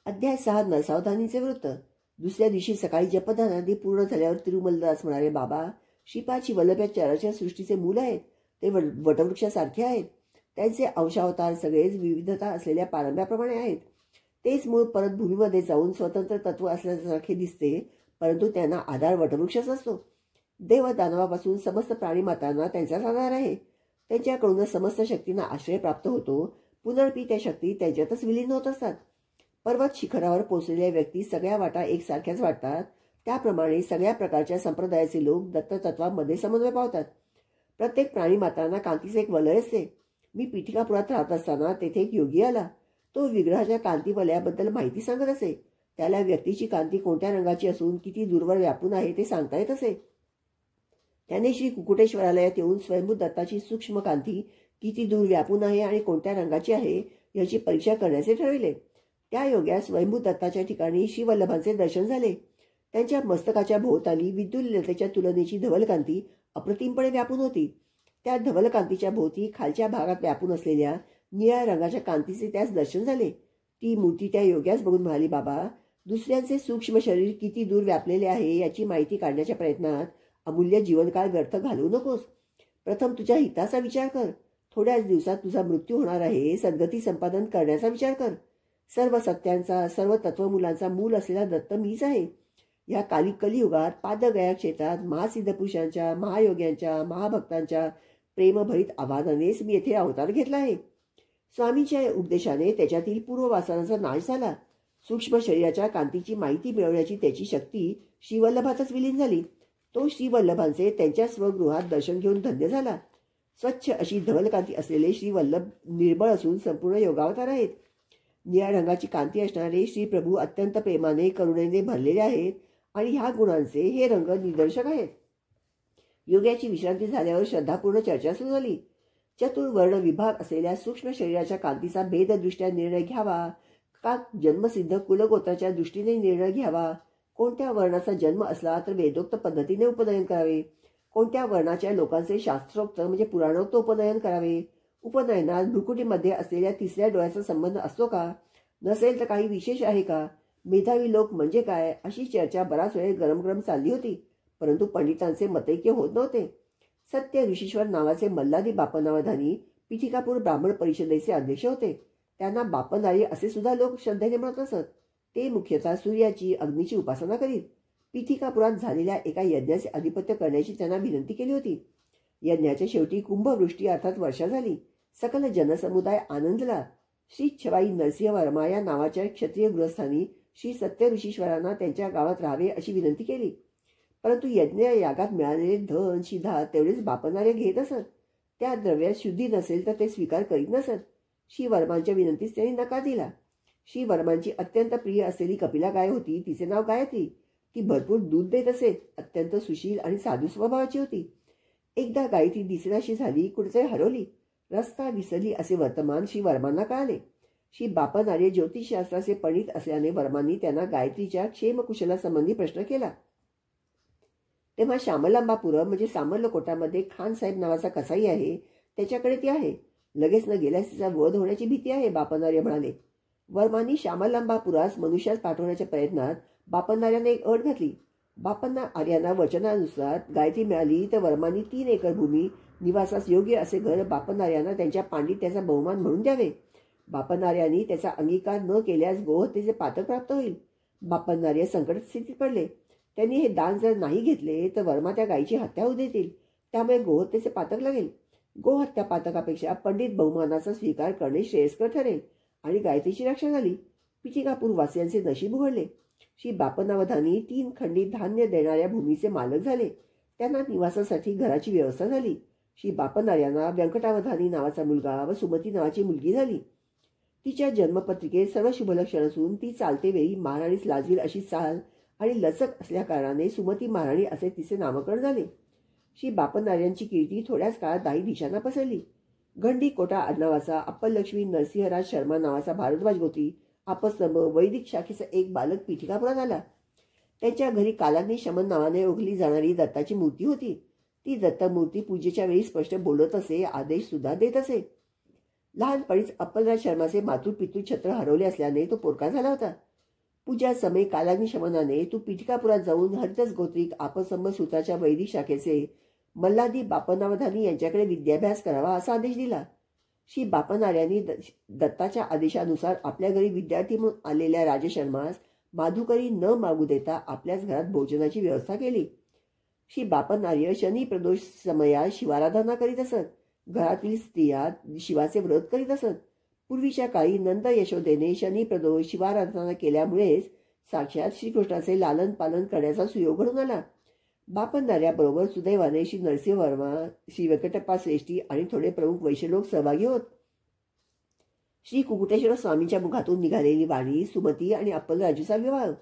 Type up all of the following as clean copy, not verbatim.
अध्याय 6 नरसावधानीचे वृत्त. दुसऱ्या दिवशी सकाळी जपदानादी पूर्ण झाल्यावर तिरुमलदास म्हणाले, बाबा, श्रीपाद वल्लभ या चराचर सृष्टीचे मूल आहेत. ते वटवृक्षासारखे आहेत. त्यांचे अंशावतार सगळेच विविधता असलेल्या पारंब्याप्रमाणे आहेत. तेच मूळ परत भूमीमध्ये जाऊन स्वतंत्र तत्व असल्यासारखे दिसते, परंतु त्यांना आधार वटवृक्षच असतो. देव दानवापासून समस्त प्राणीमात्रांना त्यांचाच आधार आहे. त्यांच्याकडूनच समस्त शक्तींना आश्रय प्राप्त होतो. पुनर्पी त्या शक्ती त्यांच्यातच विलीन होत असतात. पर्वत शिखरावर पोचलेल्या व्यक्ती सगळ्या वाटा एकसारख्याच वाटतात. त्याप्रमाणे सगळ्या प्रकारच्या संप्रदायाचे लोक दत्ततत्वामध्ये समन्वय पावतात. प्रत्येक प्राणीमात्रांना कांतीचे एक वलय असते. मी पिठिकापुरात राहत असताना तेथे एक योगी आला. तो विग्रहाच्या कांती वलयाबद्दल माहिती सांगत असे. त्याला व्यक्तीची कांती कोणत्या रंगाची असून किती दूरवर व्यापून आहे ते सांगता येत असे. त्याने श्री कुकुटेश्वरालयात येऊन स्वयंभू दत्ताची सूक्ष्म कांती किती दूर व्यापून आहे आणि कोणत्या रंगाची आहे याची परीक्षा करण्याचे ठरविले. त्या योग्यास स्वयंभू दत्ताच्या ठिकाणी श्रीवल्लभांचे दर्शन झाले. त्यांच्या मस्तकाच्या भोवताली विद्युल्लतेच्या तुलनेची धवलकांती अप्रतिमपणे व्यापून होती. त्या धवलकांतीच्या भोवती खालच्या भागात व्यापून असलेल्या निळ्या रंगाच्या कांतीचे त्यास दर्शन झाले. ती मूर्ती त्या योग्यास बघून म्हणाली, बाबा, दुसऱ्यांचे सूक्ष्म शरीर किती दूर व्यापलेले आहे याची माहिती काढण्याच्या प्रयत्नात अमूल्य जीवनकाळ व्यर्थ घालवू नकोस. प्रथम तुझ्या हिताचा विचार कर. थोड्याच दिवसात तुझा मृत्यू होणार आहे. सद्गती संपादन करण्याचा विचार कर. सर्व सत्यांचा, सर्व तत्वमुलांचा मूल असलेला दत्त मीच आहे. या कलियुगात पादगया क्षेत्रात महासिद्ध पुरुषांच्या, महायोग्यांच्या, महाभक्तांच्या प्रेमभरीत आवाहनानेच मी येथे अवतार घेतला आहे. स्वामीच्या उपदेशाने त्याच्यातील पूर्ववासनांचा नाश झाला. सूक्ष्म शरीराच्या कांतीची माहिती मिळवण्याची त्याची शक्ती श्रीवल्लभातच विलीन झाली. तो श्रीवल्लभांचे त्यांच्या स्वगृहात दर्शन घेऊन धन्य झाला. स्वच्छ अशी धवलकांती असलेले श्रीवल्लभ निर्बळ असून संपूर्ण योगावतार आहेत. निळ्या रंगाची कांती असणारे श्रीप्रभू अत्यंत प्रेमाने करुणेने भरलेले आहेत आणि ह्या गुणांचे हे रंग निदर्शक आहेत. योग्याची विश्रांती झाल्यावर श्रद्धापूर्ण चर्चा सुरू झाली. चतुर्वर्ण विभाग असलेल्या सूक्ष्म शरीराच्या कांतीचा भेददृष्ट्या निर्णय घ्यावा का जन्मसिद्ध कुलगोत्राच्या दृष्टीने निर्णय घ्यावा? कोणत्या वर्णाचा जन्म असला तर वेदोक्त पद्धतीने उपनयन करावे? कोणत्या वर्णाच्या लोकांचे शास्त्रोक्त म्हणजे पुराणोक्त उपनयन करावे? उपनयनात भ्रुकुटीमध्ये असलेल्या तिसऱ्या डोळ्याचा संबंध असतो का? नसेल तर काही विशेष आहे का? मेधावी लोक म्हणजे काय? अशी चर्चा बराच वेळ गरम चालली होती, परंतु पंडितांचे मतैक्य होत नव्हते. सत्य ऋषीश्वर नावाचे मल्हारी बापनावधानी पिठिकापूर ब्राह्मण परिषदेचे अध्यक्ष होते. त्यांना बापनारी असे सुद्धा लोक श्रद्धेने म्हणत असत. ते मुख्यतः सूर्याची, अग्नीची उपासना करीत. पिठिकापुरात झालेल्या एका यज्ञाचे अधिपत्य करण्याची त्यांना विनंती केली होती. यज्ञाच्या शेवटी कुंभवृष्टी अर्थात वर्षा झाली. सकल जनसमुदाय आनंदला. श्री छवाई नरसिंह वर्मा या नावाच्या क्षत्रिय गृहस्थांनी श्री सत्य ऋषीश्वरांना त्यांच्या गावात राहावे अशी विनंती केली. परंतु यज्ञ यागात मिळालेले धन शिधा तेवढेच बापणारे घेत असत. त्या द्रव्यात शुद्धी नसेल तर ते स्वीकार करीत नसत. श्री वर्मांच्या विनंतीस त्यांनी नकार दिला. श्री वर्मांची अत्यंत प्रिय असलेली कपिला गाय होती. तिचे नाव गायत्री. ती भरपूर दूध देत असे. अत्यंत सुशील आणि साधू स्वभावाची होती. एकदा गायत्री दिसेनाशी झाली, कुठेतरी हरवली. रस्ता विसरली असे वर्तमान श्री वर्मांना कळाले. श्री बापनार्य ज्योतिषशास्त्राचे पंडित असल्याने वर्मांनी त्यांना गायत्रीच्या क्षेमकुशलासंबंधी प्रश्न केला. तेव्हा श्यामलांबापुरम म्हणजे सामर्लकोटामध्ये खान साहेब नावाचा कसाई आहे, त्याच्याकडे ती आहे. लगेच न गेल्यास तिचा वध होण्याची भीती आहे, बापनार्य म्हणाले. वर्मांनी श्यामलांबापुरास मनुष्यात पाठवण्याच्या प्रयत्नात बापनार्याने एक अट घातली. बापन्ना आर्यांना वचनानुसार गायत्री मिळाली तर वर्मांनी 3 एकर भूमी, निवासास योग्य असे घर बापनार्यांना त्यांच्या पांडित्याचा बहुमान म्हणून द्यावे. बापनार्यांनी त्याचा अंगीकार न केल्यास गोहत्येचे पातक प्राप्त होईल. बापनार्य संकट स्थितीत पडले. त्यांनी हे दान जर नाही घेतले तर वर्मा त्या गायीची हत्या होऊ देतील. त्यामुळे गोहत्येचे पातक लागेल. गोहत्या पातकापेक्षा पंडित बहुमानाचा स्वीकार करणे श्रेयस्कर ठरेल आणि गायत्रीची रक्षा झाली. पिठिकापूर वासियांचे नशीब उघडले. श्री बापनावधानी 3 खंडी धान्य देणाऱ्या भूमीचे मालक झाले. त्यांना निवासासाठी घराची व्यवस्था झाली. श्री बापनार्यांना व्यंकटावधानी नावाचा मुलगा व सुमती नावाची मुलगी झाली. तिच्या जन्मपत्रिकेत सर्व शुभलक्षण असून ती चालते वेळी महाराणीस लाजवील अशी चाल आणि लचक असल्या कारणाने सुमती महाराणी असे तिचे नामकरण झाले. श्री बापनार्यांची कीर्ती थोड्याच काळात 10 दिशांना पसरली. गंडी कोटा आडनावाचा अप्पलक्ष्मी नरसिंहराज शर्मा नावाचा भारद्वाज गोत्री आपस्तंभ वैदिक शाखेचा एक बालक पिठिकापुरात आला. त्यांच्या घरी कालाग्नी शमन नावाने ओळखली जाणारी दत्ताची मूर्ती होती. ती दत्तमूर्ती पूजेच्या वेळी स्पष्ट बोलत असे, आदेश सुद्धा देत असे. लहानपणीच अप्पलराज शर्माचे मातृपितृ छत्र हरवले असल्याने तो पोरका झाला होता. पूजा समय कालाग्निशमनाने तू पिठिकापुरात जाऊन हरितस गोत्रिक आपसंब सूत्राच्या वैदिक शाखेचे मल्हादी बापनावधानी यांच्याकडे विद्याभ्यास करावा असा आदेश दिला. श्री बापनार्यांनी दत्ताच्या आदेशानुसार आपल्या घरी विद्यार्थी म्हणून आलेल्या राजशर्मास माधुकरी न मागू देता आपल्याच घरात भोजनाची व्यवस्था केली. श्री बापनार्य शनी प्रदोष समयात शिवाराधना करीत असत. घरातील स्त्रिया शिवाचे व्रत करीत असत. पूर्वीच्या काळी नंद यशोदेने शनी प्रदोष शिवाराधना केल्यामुळेच साक्षात श्रीकृष्णाचे लालन पालन करण्याचा सुयोग घडून आला. बापनार्याबरोबर सुदैवाने श्री नरसिंह वर्मा, श्री व्यंकटप्पा श्रेष्ठी आणि थोडे प्रमुख वैश्य लोक सहभागी होत. श्री कुकुटेश्वर स्वामींच्या मुखातून निघालेली वाणी सुमती आणि अप्पलराजूचा विवाह.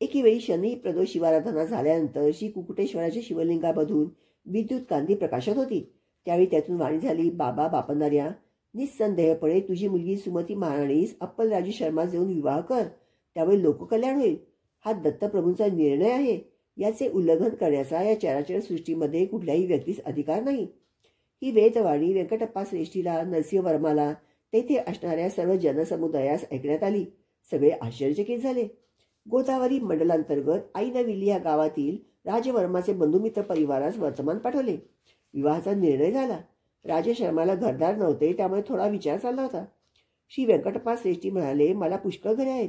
एकेवेळी शनी प्रदोष शिवाराधना झाल्यानंतर श्री कुकुटेश्वराच्या शिवलिंगामधून विद्युत कांती प्रकाशत होती. त्यावेळी त्यातून वाणी झाली, बाबा बापनार्या, निस्संदेहपणे तुझी मुलगी सुमती महाराणीस अप्पलराजू शर्मा देऊन विवाह कर. त्यावेळी लोककल्याण होईल. हा दत्तप्रभूंचा निर्णय आहे. याचे उल्लंघन करण्याचा या चराचर सृष्टीमध्ये कुठल्याही व्यक्तीस अधिकार नाही. ही वेदवाणी व्यंकटप्पा श्रेष्ठीला, नरसिंहवर्माला, तेथे असणाऱ्या सर्व जनसमुदायास ऐकण्यात आली. सगळे आश्चर्यचकित झाले. गोदावरी मंडलांतर्गत आईनविल्ली या गावातील राजवर्माचे बंधुमित्र परिवारास वर्तमान पाठवले. विवाहाचा निर्णय झाला. राजशर्माला घरदार नव्हते, त्यामुळे थोडा विचार चालला होता. श्री व्यंकटप्पा श्रेष्ठी म्हणाले, मला पुष्कळ घरे आहेत,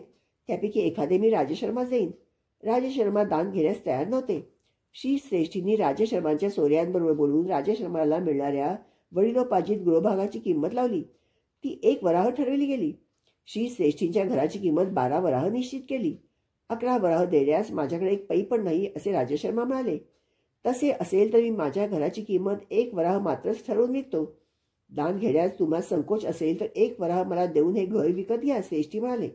त्यापैकी एखादे मी राजशर्मास देईन. राजशर्मा दान घेण्यास तयार नव्हते. श्री श्रेष्ठींनी राजशर्मांच्या सोऱ्यांबरोबर बोलून राजशर्माला मिळणाऱ्या वडिलोपार्जित गृहभागाची किंमत लावली. ती 1 वराह ठरवली गेली. श्री श्रेष्ठींच्या घराची किंमत 12 वराह निश्चित केली. 11 वराह देण्यास माझ्याकडे एक पै पण नाही असे राजशर्मा म्हणाले. तसे असेल तर मी माझ्या घराची किंमत 1 वराह मात्रच ठरवून विकतो. दान घेण्यास तुम्हाला संकोच असेल तर 1 वराह मला देऊन हे घर विकत घ्या, श्रेष्ठी म्हणाले.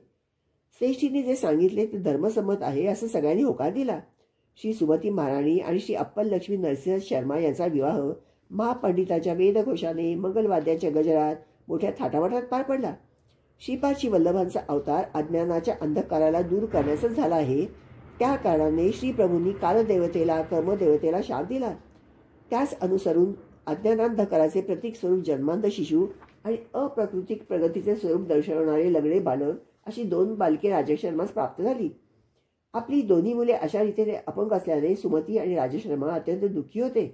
श्रेष्ठीने जे सांगितले ते धर्मसंमत आहे असं सगळ्यांनी होकार दिला. श्री सुमती महाराणी आणि श्री अप्पल लक्ष्मी नरसिंह शर्मा यांचा विवाह महापंडिताच्या वेदघोषाने मंगलवाद्याच्या गजरात मोठ्या थाटामाटात पार पडला. श्रीपादची वल्लभांचा अवतार अज्ञानाच्या अंधकाराला दूर करण्याचाच झाला आहे. त्या कारणाने श्रीप्रभूंनी कालदेवतेला, कर्मदेवतेला शाप दिला. त्यास अनुसरून अज्ञानांधकाराचे प्रतीक स्वरूप जन्मांध शिशु आणि अप्राकृतिक प्रगतीचे स्वरूप दर्शवणारे लगडे बालक अशी 2 बालके राजशर्मास प्राप्त झाली. आपली दोन्ही मुले अशा रीतीने अपंग असल्याने सुमती आणि राजशर्मा अत्यंत दुःखी होते.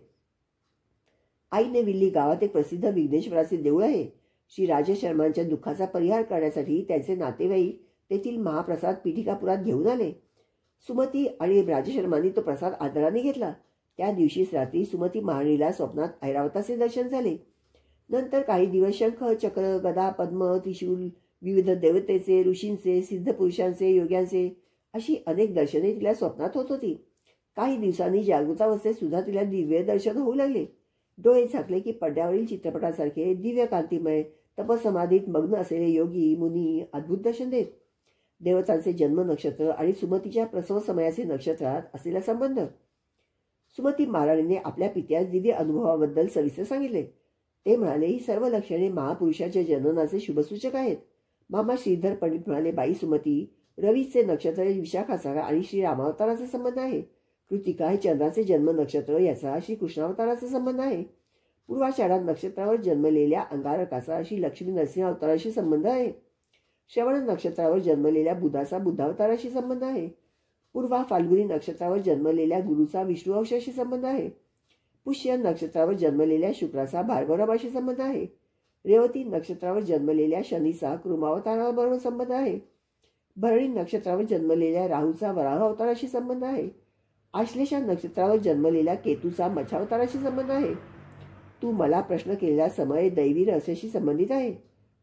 आईनविल्ली गावात एक प्रसिद्ध विघ्नेश्वराचे देऊळ आहे. श्री राजशर्मांच्या दुःखाचा परिहार करण्यासाठी त्यांचे नातेवाईक तेथील महाप्रसाद पिठिकापुरात घेऊन आले. सुमती आणि राजशर्मांनी तो प्रसाद आदराने घेतला. त्या दिवशीच रात्री सुमती महाराणीला स्वप्नात ऐरावताचे दर्शन झाले. नंतर काही दिवस शंख, चक्र, गदा, पद्म, त्रिशूल, विविध देवतेचे, ऋषींचे, सिद्ध पुरुषांचे, योग्यांचे अशी अनेक दर्शने तिला स्वप्नात होत होती. काही दिवसांनी जागृतावस्थेत सुद्धा तिला दिव्य दर्शन होऊ लागले. डोळे झाकले की पडद्यावरील चित्रपटासारखे दिव्य कांतिमय तपसमाधीत मग्न असलेले योगी मुनी अद्भुत दर्शन देत. देवतांचे जन्म नक्षत्र आणि सुमतीच्या प्रसव समयाचे नक्षत्रात असलेला संबंध. सुमती महाराणीने आपल्या पित्यास दिव्य अनुभवाबद्दल सविस्तर सांगितले. ते म्हणाले, ही सर्व लक्षणे महापुरुषाच्या जननाचे शुभसूचक आहेत. मामा श्रीधर पंडित म्हणाले, बाई सुमती, रवीचे नक्षत्र विशाखाचा आणि श्री रामावताराचा संबंध आहे. कृतिका हे चंद्राचे जन्म नक्षत्र, याचा श्री कृष्णावताराचा संबंध आहे. पूर्वाषाढा नक्षत्रावर जन्मलेल्या अंगारकाचा श्री लक्ष्मी नरसिंह अवताराशी संबंध आहे. श्रवण नक्षत्रावर जन्मलेल्या बुधाचा बुद्धावताराशी संबंध आहे. पूर्वा फाल्गुनी नक्षत्रावर जन्मलेल्या गुरुचा विष्णू अंशाशी संबंध आहे. पुष्य नक्षत्रावर जन्मलेल्या शुक्राचा भार्गवरामाशी संबंध आहे. रेवती नक्षत्रावर जन्मलेल्या शनीचा कृमावताराबरोबर संबंध आहे. भरणी नक्षत्रावर जन्मलेल्या राहूचा वराह अवताराशी संबंध आहे. आश्लेषा नक्षत्रावर जन्मलेल्या केतूचा मच्छावताराशी संबंध आहे. तू मला प्रश्न केलेला समय दैवी रहस्याशी संबंधित आहे.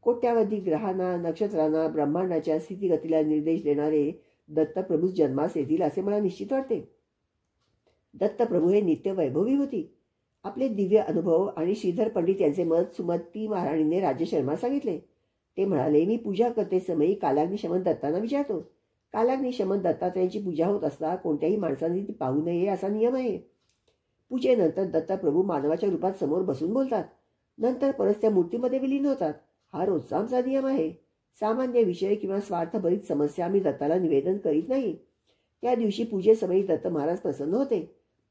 कोट्यावधी ग्रहांना, नक्षत्रांना, ब्रह्मांडाच्या स्थितीगतीला निर्देश देणारे दत्तप्रभू जन्मास येतील असे मला निश्चित वाटते. दत्तप्रभू हे नित्य वैभवी होती. आपले दिव्य अनुभव आणि श्रीधर पंडित यांचे मत सुमती महाराणीने राजशर्मा सांगितले. ते म्हणाले, मी पूजा करते समयी कालाग्निशमन दत्तांना विचारतो. कालाग्निशमन दत्तात्रयांची पूजा होत असता कोणत्याही माणसाने ती पाहू नये असा नियम आहे. पूजेनंतर दत्तप्रभू मानवाच्या रूपात समोर बसून बोलतात. नंतर परत त्या मूर्तीमध्ये विलीन होतात. हा रोजचा आमचा नियम आहे. सामान्य विषय किंवा स्वार्थभरित समस्या आम्ही दत्ताला निवेदन करीत नाही. त्या दिवशी पूजेसमयी दत्त महाराज प्रसन्न होते.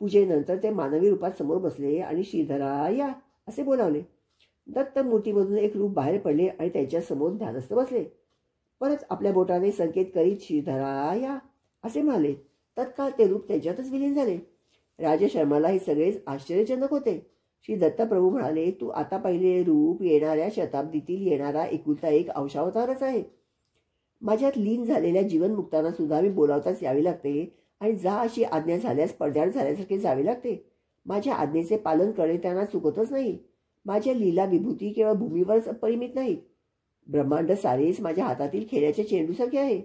पूजेनंतर ते मानवी रूपात समोर बसले आणि श्रीधरा या असे बोलावले. दत्त मूर्तीमधून एक रूप बाहेर पडले आणि त्यांच्या समोर ध्यानस्थ बसले. परत आपल्या बोटाने संकेत करीत श्रीधरा या असे म्हणाले. तत्काळ ते रूप त्यांच्यातच विलीन झाले. राजशर्माला हे सगळेच आश्चर्यजनक होते. श्री दत्तप्रभू म्हणाले, तू आता पाहिलेले रूप येणाऱ्या शताब्दीतील येणारा एकुलता एक अंशावतारच आहे. माझ्यात लीन झालेल्या जीवनमुक्तांना सुद्धा मी बोलावताच यावे लागते आणि जा अशी आज्ञा झाल्यास पडद्याड झाल्यासारखे जावे लागते. माझ्या आज्ञेचे पालन करणे त्यांना चुकतच नाही. माझ्या लीला विभूती केवळ भूमीवरच अपरिमित नाहीत. ब्रह्मांड सारेच माझ्या हातातील खेळ्याच्या चेंडूसारखे आहे.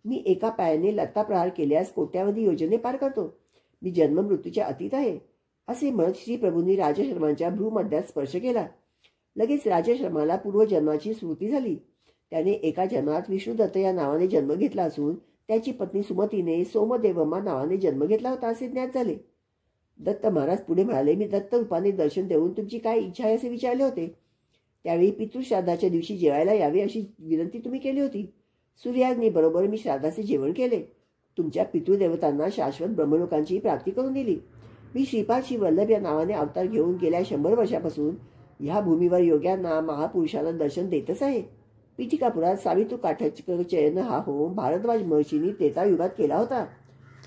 मी एका पायाने लत्ता प्रहार केल्यास कोट्यावधी योजने पार करतो. मी जन्म मृत्यूच्या अतीत आहे. असे म्हणत श्रीप्रभूंनी राजशर्मांच्या भ्रूमध्यात स्पर्श केला. लगेच राजशर्माला पूर्वजन्माची स्मृती झाली. त्याने एका जन्मात विष्णुदत्त या नावाने जन्म घेतला असून त्याची पत्नी सुमतीने सोमदेवम्मा नावाने जन्म घेतला होता असे ज्ञात झाले. दत्त महाराज पुढे म्हणाले, मी दत्त रूपाने दर्शन देऊन तुमची काय इच्छा आहे असे विचारले होते. त्यावेळी पितृश्राद्धाच्या दिवशी जेवायला यावे अशी विनंती तुम्ही केली होती. सूर्याग्नीबरोबर मी श्राद्धाचे जेवण केले. तुमच्या पितृदेवतांना शाश्वत ब्रह्मलोकांची प्राप्ती करून दिली. मी श्रीपाद वल्लभ या नावाने अवतार घेऊन गेल्या 100 वर्षापासून ह्या भूमीवर योग्यांना महापुरुषांना दर्शन देतच आहे. पिठिकापुरात सावितू काठचयन हा होम भारद्वाज महर्षींनी त्रेतायुगात केला होता.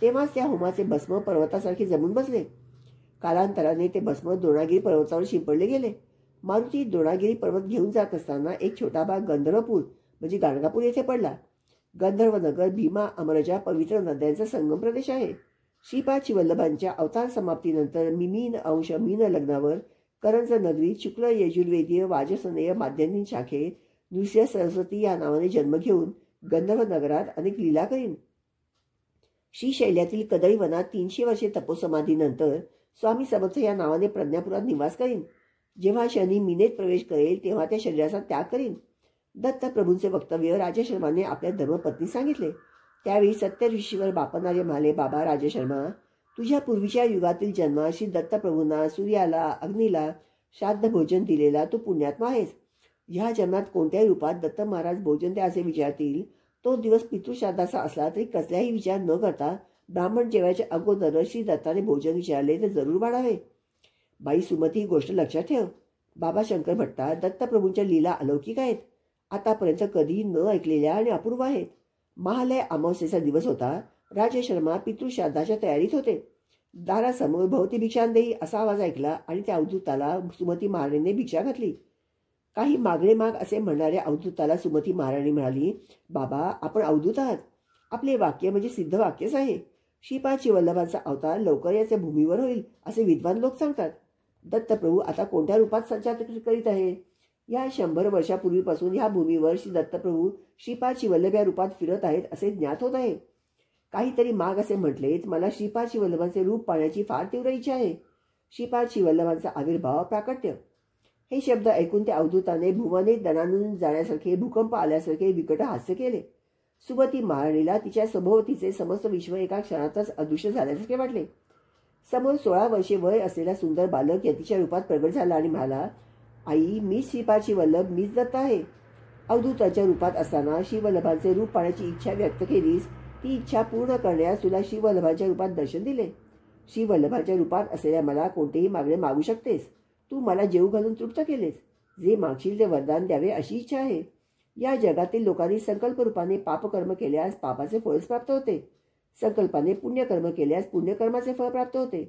तेव्हाच त्या होमाचे भस्म पर्वतासारखे जमून बसले. कालांतराने ते भस्म द्रोणागिरी पर्वतावर शिंपडले गेले. मारुती द्रोणागिरी पर्वत घेऊन जात असताना एक छोटा भाग गंधर्वपूर म्हणजे गाणगापूर येथे पडला. गंधर्वनगर भीमा अमरजा पवित्र नद्यांचा संगम प्रदेश आहे. श्रीपाद वल्लभांच्या अवतार समाप्तीनंतर मीन अंश मीन लग्नावर करंज नगरीत शुक्ल यजुर्वेदीय वाजसनेय माध्यंदिन शाखेत नृसिंह सरस्वती या नावाने जन्म घेऊन गंधर्व नगरात अनेक लीला करीन. श्रीशैल्यातील कदळी वनात 300 वर्षे तपोसमाधीनंतर स्वामी समर्थ या नावाने प्रज्ञापुरात निवास करीन. जेव्हा शनी मीनेत प्रवेश करेल तेव्हा त्या शरीराचा त्याग करीन. दत्तप्रभूंचे वक्तव्य राजशर्माने आपल्या धर्मपत्नी सांगितले. त्यावेळी सत्य ऋषीवर बापनार्य म्हणाले, बाबा राजशर्मा, तुझ्या पूर्वीच्या युगातील जन्मात श्री दत्तप्रभूंना सूर्याला अग्नीला श्राद्ध भोजन दिलेला तू पुण्यात्मा आहेस. ह्या जन्मात कोणत्याही रूपात दत्त महाराज भोजन द्या असे विचारतील, तो दिवस पितृश्राद्धाचा असला तरी कसल्याही विचार न करता ब्राह्मण जेवायच्या अगोदर श्री दत्ताने भोजन विचारले तर जरूर वाढावे. बाई सुमती, ही गोष्ट लक्षात ठेव. बाबा शंकर भट्टा, दत्तप्रभूंच्या लीला अलौकिक आहेत. आतापर्यंत कधी न ऐकलेल्या आणि अपूर्व आहेत. महालय अमावस्येचा दिवस होता. राजशर्मा पितृश्राद्धाच्या तयारीत होते. दारासमोर भवती भिक्षांदेही असा आवाज ऐकला आणि त्या अवधूताला सुमती महाराणीने भिक्षा घातली. काही मागणे माग असे म्हणणाऱ्या अवधूताला सुमती महाराणी म्हणाली, बाबा, आपण अवधूत आहात. आपले वाक्य म्हणजे सिद्ध वाक्यच आहे. श्रीपाद वल्लभांचा अवतार लवकर याच्या भूमीवर होईल असे विद्वान लोक सांगतात. दत्तप्रभू आता कोणत्या रूपात संचार करीत आहे? या 100 वर्षापूर्वीपासून ह्या भूमीवर श्री दत्तप्रभू श्रीपाद वल्लभ या रूपात फिरत आहेत असे ज्ञात होत आहे. काहीतरी माग असे म्हटलेत, मला श्रीपाद वल्लभांचे रूप पाहण्याची फार तीव्र इच्छा आहे. श्रीपाद वल्लभांचा आविर्भाव प्राकट्य. हे शब्द ऐकून त्या अवधूताने भुवने दणानून जाण्यासारखे भूकंप आल्यासारखे विकट हास्य केले. सुमती महाराणीला तिच्या सभोवतीचे समस्त विश्व एका क्षणातच अदृश्य झाल्यासारखे वाटले. समोर 16 वर्षे वय असलेला सुंदर बालक यतीच्या रूपात प्रगट झाला आणि म्हणाला, आई, मीच श्रीपाद वल्लभ, मीच दत्त आहे. अवधूताच्या रूपात असताना श्रीवल्लभांचे रूप पाहण्याची इच्छा व्यक्त केलीस. ती इच्छा पूर्ण करण्यास तुला श्रीवल्लभांच्या रूपात दर्शन दिले. श्रीवल्लभांच्या रूपात असलेल्या मला कोणतेही मागणे मागू शकतेस. तू मला जेऊ घालून तृप्त केलेस. जे मागशील ते वरदान द्यावे अशी इच्छा आहे. या जगातील लोकांनी संकल्प रूपाने पापकर्म केल्यास पापाचे फळच प्राप्त होते. संकल्पाने पुण्यकर्म केल्यास पुण्यकर्माचे फळ प्राप्त होते.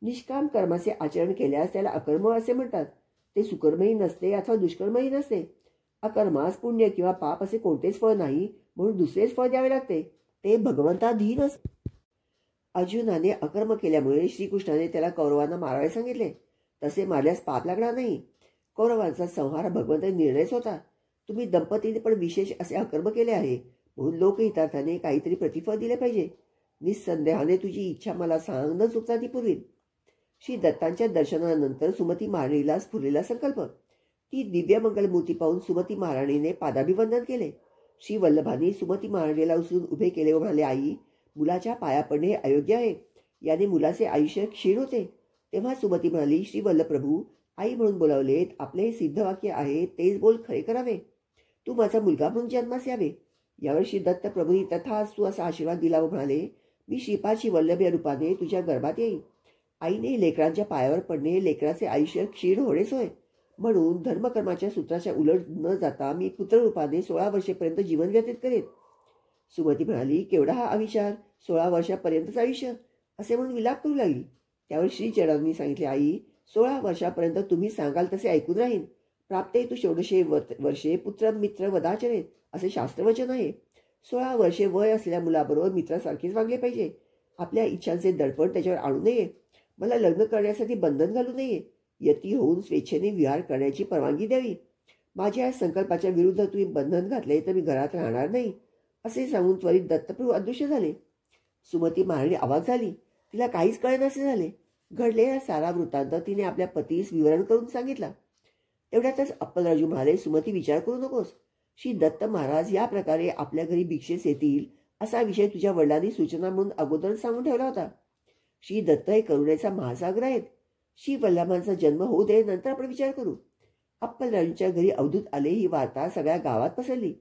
निष्काम कर्माचे आचरण केल्यास त्याला अकर्म असे म्हणतात. ते सुकर्मही नसते अथवा दुष्कर्मही नसते. अकर्मास पुण्य किंवा पाप असे कोणतेच फळ नाही, म्हणून दुसरेच फळ द्यावे लागते. ते भगवंताधीन असते. अर्जुनाने अकर्म केल्यामुळे श्रीकृष्णाने त्याला कौरवांना मारायला सांगितले. तसे मारल्यास पाप लागणार नाही. कौरवांचा संहार भगवंताचा निर्णयच होता. तुम्ही दंपतीने पण विशेष असे अकर्म केले आहे, म्हणून लोकहितार्थाने काहीतरी प्रतिफळ दिले पाहिजे. निस्संदेहाने तुझी इच्छा मला सांग, न चुकता ती पुरवीन. श्री दत्तांच्या दर्शनानंतर सुमती महाराणीला स्फुरलेला संकल्प. ती दिव्य मंगलमूर्ती पाहून सुमती महाराणीने पादाभिवंदन केले. श्री वल्लभांनी सुमती महाराणीला उचलून उभे केले व म्हणाले, आई, मुलाच्या पाया पडणे हे अयोग्य आहे. याने मुलाचे आयुष्य क्षीण होते. तेव्हा सुमती म्हणाली, श्री वल्लभ प्रभू, आई म्हणून बोलावलेत. आपले हे सिद्ध वाक्य आहे, तेच बोल खरे करावे. तू माझा मुलगा म्हणून जन्मास यावे. यावर श्री दत्त प्रभूंनी तथास्तु असा आशीर्वाद दिला व म्हणाले, मी श्रीपाद वल्लभ या रूपाने तुझ्या गर्भात येईन. आईने लेकरांच्या पायावर पडणे लेकराचे आयुष्य क्षीण होणेच होय. म्हणून धर्मकर्माच्या सूत्राच्या उलट न जाता मी पुत्ररूपाने 16 वर्षेपर्यंत जीवन व्यतीत करेन. सुमती म्हणाली, केवढा हा अविचार, 16 वर्षापर्यंतचं आयुष्य, असे म्हणून विलाप करू लागली. त्यावर श्रीचरणांनी सांगितले, आई, 16 वर्षापर्यंत तुम्ही सांगाल तसे ऐकून राहीन. प्राप्ते तू षोडशे वर्षे पुत्र मित्र वदाचरेत, असे शास्त्रवचन आहे. 16 वर्षे वय असलेल्या मुलाबरोबर मित्रासारखेच वागले पाहिजे. आपल्या इच्छांचे दडपण त्याच्यावर आणू नये. मला लग्न करण्यासाठी बंधन घालू नये. यती होऊन स्वेच्छेने विहार करण्याची परवानगी द्यावी. माझ्या या संकल्पाच्या विरुद्ध तुम्ही बंधन घातले तर मी घरात राहणार नाही, असे सांगून त्वरित दत्तप्रभू अदृश्य झाले. सुमती महाराणी अवाक झाली. तिला काहीच कळेनासे झाले. घडलेला सारा वृत्तांत तिने आपल्या पतीस विवरण करून सांगितला. तेवढ्यातच अप्पलराजू म्हणाले, सुमती, विचार करू नकोस. श्री दत्त महाराज या प्रकारे आपल्या घरी भिक्षेस येतील असा विषय तुझ्या वडिलांनी सूचना म्हणून अगोदर सांगून ठेवला होता. श्री दत्त हे करुणेचा महासागर आहेत. श्री वल्लभांचा जन्म होऊ दे, नंतर आपण विचार करू. अप्पलराजूंच्या घरी अवधूत आले ही वार्ता सगळ्या गावात पसरली.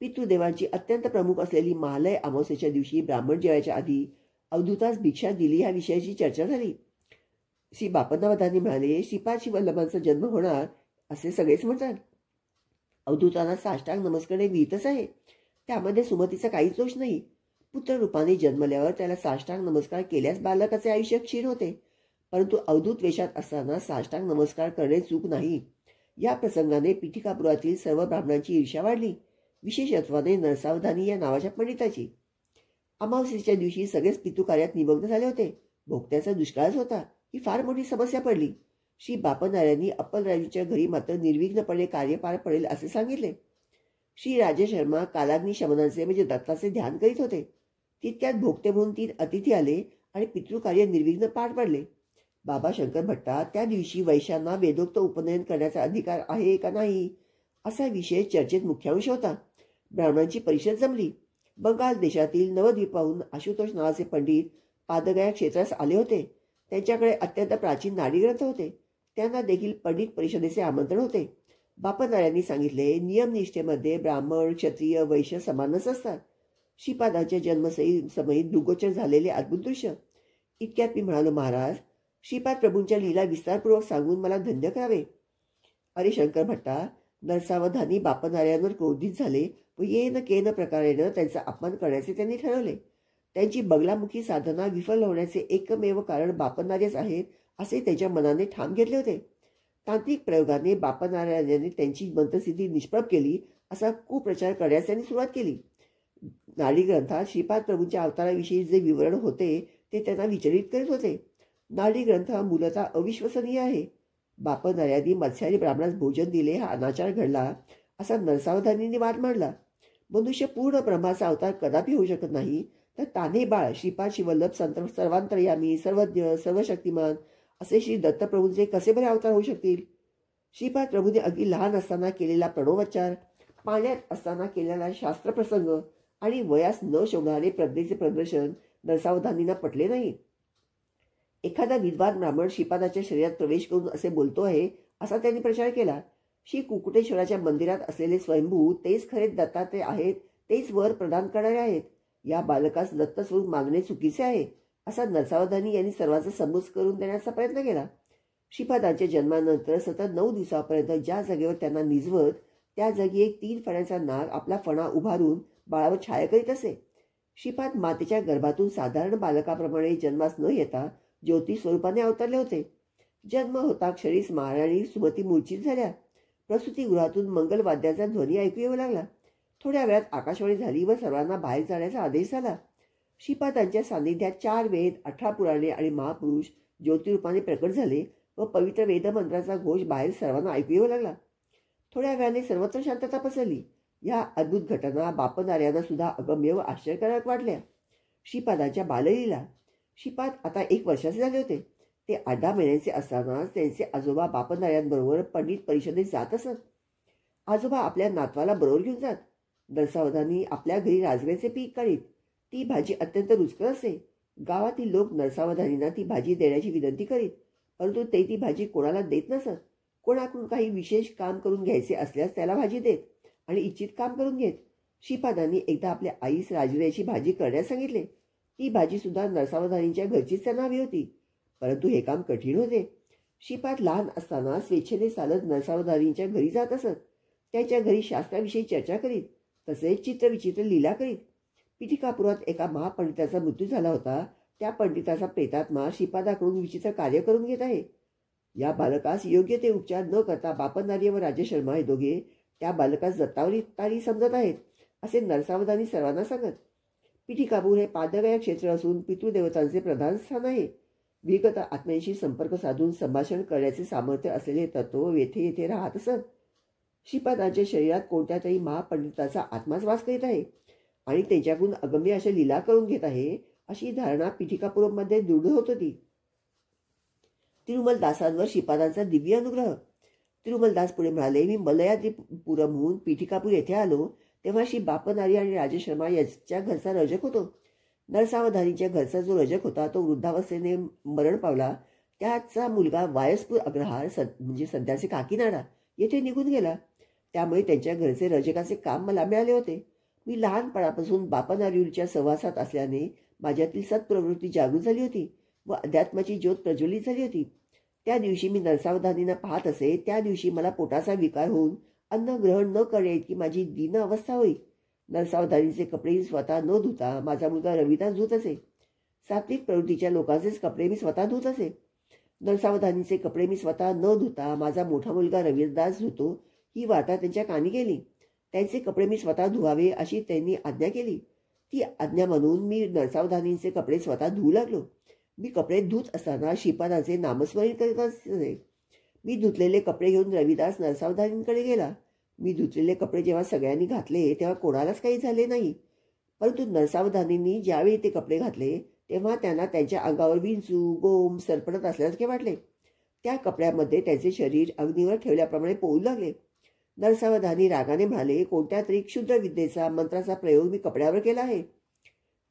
पितृदेवांची अत्यंत प्रमुख असलेली महालय अमावस्येच्या दिवशी ब्राह्मण जेवायच्या आधी अवधूतास भिक्षा दिली ह्या विषयाची चर्चा झाली. श्री बापन्नावधानी म्हणाले, श्रीपाद श्री वल्लभांचा जन्म होणार असे सगळेच म्हणतात. अवधूतांना साष्टांग नमस्कार विहितच आहे. त्यामध्ये सुमतीचा काहीच दोष नाही. पुत्ररूपाने जन्मल्यावर त्याला साष्टांग नमस्कार केल्यास बालकाचे आयुष्य क्षीण होते. परंतु अवधूत वेशात असताना साष्टांग नमस्कार करणे चूक नाही. या प्रसंगाने पीठिकापुरातील सर्व ब्राह्मणांची ईर्ष्या वाढली, विशेषत्वाने नरसावधानी या नावाच्या पंडिताची. अमावस्येच्या दिवशी सगळेच पितृकार्यात निमग्न झाले होते. भोगत्याचा दुष्काळच होता. ही फार मोठी समस्या पडली. श्री बापनरायांनी अप्पलराजूंच्या घरी मात्र निर्विघ्नपणे कार्य पार पडेल असे सांगितले. श्री राजे शर्मा कालाग्नी शमनाचे म्हणजे दत्ताचे ध्यान करीत होते. तितक्यात भोगते म्हणून 3 अतिथी आले आणि पितृकार्य निर्विघ्न पार पडले. बाबा शंकर भट्टा, त्या दिवशी वैश्यांना वेदोक्त उपनयन करण्याचा अधिकार आहे का नाही असा विषय चर्चेत मुख्यांश होता. ब्राह्मणांची परिषद जमली. बंगाल देशातील नवद्वीपाहून आशुतोष नावाचे पंडित पादगया क्षेत्रास आले होते. त्यांच्याकडे अत्यंत प्राचीन नाडीग्रंथ होते. त्यांना देखील पंडित परिषदेचे आमंत्रण होते. बापनरायांनी सांगितले, नियमनिष्ठेमध्ये ब्राह्मण, क्षत्रिय, वैश्य समानच असतात. श्रीपादांच्या जन्मसमयी दुर्गोचर झालेले अद्भुत दृश्य. इतक्यात मी म्हणालो, महाराज, श्रीपाद प्रभूंच्या लीला विस्तारपूर्वक सांगून मला धन्य करावे. अरे शंकर भट्टा, नरसावधानी बापनरायांवर क्रोधित झाले व येन केन प्रकारेनं त्यांचा अपमान करण्याचे त्यांनी ठरवले. त्यांची बगलामुखी साधना विफल होण्याचे एकमेव कारण बापनरायच आहेत असे त्याच्या मनाने ठाम घेतले होते. तांत्रिक प्रयोगाने बापनरायांनी त्यांची मंत्रसिद्धी निष्प्रभ केली असा कुप्रचार करण्यास त्यांनी सुरुवात केली. नाडी ग्रंथात श्रीपाद प्रभूंच्या अवताराविषयी जे विवरण होते ते त्यांना विचलित करीत होते. नाडी ग्रंथ हा मूलतः अविश्वसनीय आहे. बापनरायांनी मत्स्यारी ब्राह्मणास भोजन दिले हा अनाचार घडला असा नरसावधानीने वाद मांडला. मनुष्य पूर्ण ब्रह्माचा अवतार कदापि होऊ शकत नाही, तर तान्हे बाळ श्रीपाद शिवल्लभ सर्वांतर्यामी, सर्वज्ञ, सर्वशक्तिमान असे श्री दत्तप्रभूंचे कसे बरे अवतार होऊ शकतील? श्रीपाद प्रभूंनी अगदी लहान असताना केलेला प्रणवोच्चार, पाण्यात असताना केलेला शास्त्रप्रसंग आणि वयास न शोभणारे प्रज्ञेचे प्रदर्शन नरसावधानींना पटले नाही. एखादा विद्वान ब्राह्मण श्रीपादाच्या शरीरात प्रवेश करून असे बोलतो आहे असा त्यांनी प्रचार केला. श्री कुकुटेश्वराच्या मंदिरात असलेले स्वयंभू तेच खरे दत्तात्रय आहेत, तेच वर प्रदान करणारे आहेत. या बालकास दत्तस्वरूप मागणे चुकीचे आहे असा नरसावधानी यांनी सर्वांचा समज करून देण्याचा प्रयत्न केला. श्रीपादांच्या जन्मानंतर सतत 9 दिवसापर्यंत ज्या जागेवर त्यांना निजवत त्या जागी एक 3 फण्याचा नाग आपला फणा उभारून बाळावर छाया करीत असे. श्रीपाद मातेच्या गर्भातून साधारण बालकाप्रमाणे जन्मास न येता ज्योती स्वरूपाने अवतरले होते. जन्म होता क्षणीच महाराणी सुमती मूर्छित झाल्या. प्रसूतीगृहातून मंगलवाद्याचा ध्वनी ऐकू येऊ लागला. थोड्या वेळात आकाशवाणी झाली व सर्वांना बाहेर जाण्याचा आदेश झाला. श्रीपादांच्या सान्निध्यात 4 वेद, 18 पुराणे आणि महापुरुष ज्योतिरूपाने प्रकट झाले व पवित्र वेदमंत्राचा घोष बाहेर सर्वांना ऐकू येऊ लागला. थोड्या वेळाने सर्वत्र शांतता पसरली. या अद्भुत घटना बापनरायांना सुद्धा अगम्य व आश्चर्यकारक वाटल्या. श्रीपादांच्या बाललीला. श्रीपाद आता 1 वर्षाचे झाले होते. ते 8-10 महिन्यांचे असतानाच त्यांचे आजोबा बापनरायांबरोबर पंडित परिषदेत जात असत. आजोबा आपल्या नातवाला बरोबर घेऊन जात. नरसावधानी आपल्या घरी राजगिऱ्याचे पीक काढीत. ती भाजी अत्यंत रुचकर असे. गावातील लोक नरसावधानींना ती भाजी देण्याची विनंती करीत, परंतु ते ती भाजी कोणाला देत नसत. कोणाकडून काही विशेष काम करून घ्यायचे असल्यास त्याला भाजी देत आणि इच्छित काम करून घेत. श्रीपादांनी एकदा आपल्या आईस राजगिऱ्याची भाजी करण्यास सांगितले. ती भाजी सुद्धा नरसावधानींच्या घरचीच त्यांना हवी होती, परंतु हे काम कठीण होते. श्रीपाद लहान असताना स्वेच्छेने चालत नरसावधानींच्या घरी जात असत. त्यांच्या घरी शास्त्राविषयी चर्चा करीत, तसेच चित्रविचित्र लीला करीत. पिठिकापुरात एका महापंडिताचा मृत्यू झाला होता. त्या पंडिताचा प्रेतात्मा श्रीपादाकडून विचित्र कार्य करून घेत आहे. या बालकास योग्य ते उपचार न करता बापनार्य व राजे शर्मा हे दोघे त्या बालकास दत्तावतारी समजत आहेत, असे नरसावधानी सर्वांना सांगत. पिठिकापूर हे पादगया क्षेत्र असून पितृदेवतांचे प्रधान स्थान आहे. विगत आत्म्यांशी संपर्क साधून संभाषण करण्याचे सामर्थ्य असलेले तत्व येथे राहत असत. श्रीपादांच्या शरीरात कोणत्या तरी महापंडिताचा आत्माच वास करीत आहे आणि त्यांच्याकडून अगम्य अशा लीला करून घेत आहे, अशी धारणा पिठिकापुरमध्ये दृढ होत होती. तिरुमलदासांवर श्रीपादांचा दिव्य अनुग्रह. तिरुमलदास पुढे म्हणाले, मी मलयाद्रीपुरमहून पिठिकापूर येथे आलो तेव्हा श्री बापनारी आणि राजे शर्मा यांच्या घरचा रजक होतो. नरसावधानीच्या घरचा जो रजक होता तो वृद्धावस्थेने मरण पावला. त्याचा मुलगा वायस्पूर अग्रहार म्हणजे सध्याचे काकीनाडा येथे निघून गेला. त्यामुळे त्यांच्या घरचे रजकाचे काम मला मिळाले होते. मी लहानपणापासून बापनारीच्या सहवासात असल्याने माझ्यातील सत्प्रवृत्ती जागृत झाली होती व अध्यात्माची ज्योत प्रज्वलित झाली होती. त्या दिवशी मी नरसावधानींना पाहत असे. त्या दिवशी मला पोटाचा विकार होऊन अन्न ग्रहण न करणे इतकी माझी दीन अवस्था होई. नरसावधानीचे कपडे स्वतः न धुता माझा मुलगा रविदास धुत असे. सात्विक प्रवृत्तीच्या लोकांचेच कपडे मी स्वतः धुत असे. नरसावधानीचे कपडे मी स्वतः न धुता माझा मोठा मुलगा रविदास धुतो, ही वार्ता त्यांच्या कानी गेली. त्यांचे कपडे मी स्वतः धुवावे अशी त्यांनी आज्ञा केली. ती आज्ञा म्हणून मी नरसावधानींचे कपडे स्वतः धुवू लागलो. मी कपडे धुत असताना श्रीपादांचे नामस्मरण करीत असे. मी धुतलेले कपडे घेऊन रविदास नरसावधानींकडे गेला. मी धुतलेले कपडे जेव्हा सगळ्यांनी घातले तेव्हा कोणालाच काही झाले नाही, परंतु नरसावधानींनी ज्यावेळी ते कपडे घातले तेव्हा त्यांना त्यांच्या अंगावर विंचू गोम सरपडत असल्यासारखे वाटले. त्या कपड्यामध्ये त्यांचे शरीर अग्नीवर ठेवल्याप्रमाणे पोहू लागले. नरसावधानी रागाने म्हणाले, कोणत्या तरी क्षुद्र विद्येचा मंत्राचा प्रयोग मी कपड्यावर केला आहे.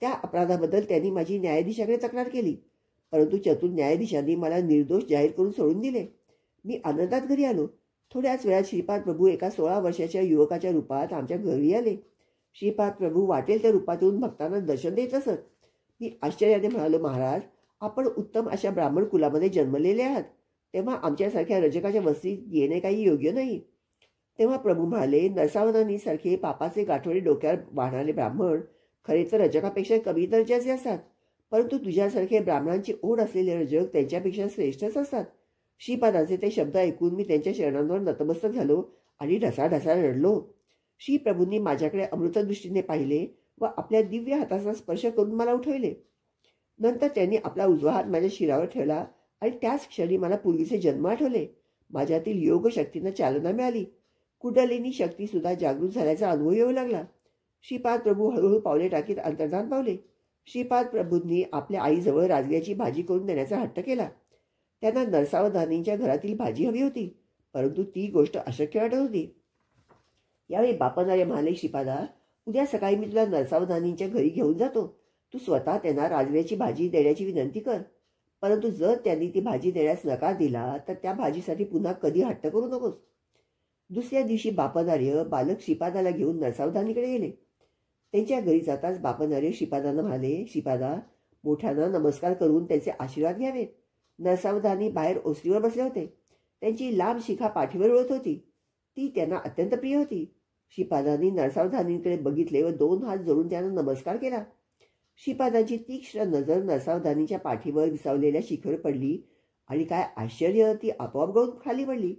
त्या अपराधाबद्दल त्यांनी माझी न्यायाधीशाकडे तक्रार केली, परंतु चतुर न्यायाधीशांनी मला निर्दोष जाहीर करून सोडून दिले. मी आनंदात घरी आलो. थोड्याच वेळात श्रीपाद प्रभू एका 16 वर्षाच्या युवकाच्या रूपात आमच्या घरी आले. श्रीपाद प्रभू वाटेल त्या रूपात येऊन भक्तांना दर्शन देत असत. मी आश्चर्याने म्हणालो, महाराज, आपण उत्तम अशा ब्राह्मण कुलामध्ये जन्मलेले आहात, तेव्हा आमच्यासारख्या रजकाच्या वस्तीत येणे काही योग्य नाही. तेव्हा प्रभू म्हणाले, नरसावधानीसारखे पापाचे गाठोडे डोक्यावर वाहणारे ब्राह्मण खरे तर रजकापेक्षा कमी दर्जाचे असतात, परंतु तुझ्यासारखे ब्राह्मणांची ओढ असलेले रजक त्यांच्यापेक्षा श्रेष्ठच असतात. श्रीपादांचे ते शब्द ऐकून मी त्यांच्या चरणांवर नतमस्तक झालो आणि ढसाढसा रडलो. श्रीप्रभूंनी माझ्याकडे अमृतदृष्टीने पाहिले व आपल्या दिव्य हाताचा स्पर्श करून मला उठवले. नंतर त्यांनी आपला उजवा हात माझ्या शिरावर ठेवला आणि त्याच क्षणी मला पूर्वीचे जन्म आठवले. माझ्यातील योग शक्तींना चालना मिळाली. कुंडलिनी शक्ती सुद्धा जागृत झाल्याचा अनुभव येऊ लागला. श्रीपाद प्रभू हळूहळू पावले टाकीत अंतर्धान पावले. श्रीपाद प्रभूंनी आपल्या आईजवळ राजगिऱ्याची भाजी करून देण्याचा हट्ट केला. त्यांना नरसावधानींच्या घरातील भाजी हवी होती, परंतु ती गोष्ट अशक्य वाटत होती. यावेळी बापनार्य म्हणाले, श्रीपादा, उद्या सकाळी मी तुला नरसावधानींच्या घरी घेऊन जातो. तू स्वतः त्यांना राजगिऱ्याची भाजी देण्याची विनंती कर, परंतु जर त्यांनी ती भाजी देण्यास नकार दिला तर त्या भाजीसाठी पुन्हा कधी हट्ट करू नकोस. दुसऱ्या दिवशी बापनार्य बालक श्रीपादाला घेऊन नरसावधानीकडे गेले. त्यांच्या घरी जाताच बापनार्य श्रीपादांना म्हणाले, श्रीपादा, मोठ्यांना नमस्कार करून त्यांचे आशीर्वाद घ्यावेत. नरसावधानी बाहेर ओसरीवर बसले होते. त्यांची लांब शिखा पाठीवर उडत होती. ती त्यांना अत्यंत प्रिय होती. श्रीपादांनी नरसावधानीकडे बघितले व 2 हात जोडून त्यांना नमस्कार केला. श्रीपादांची तीक्ष्ण नजर नरसावधानीच्या पाठीवर विसावलेल्या शिखेवर पडली आणि काय आश्चर्य, ती आपोआप गळून खाली पडली.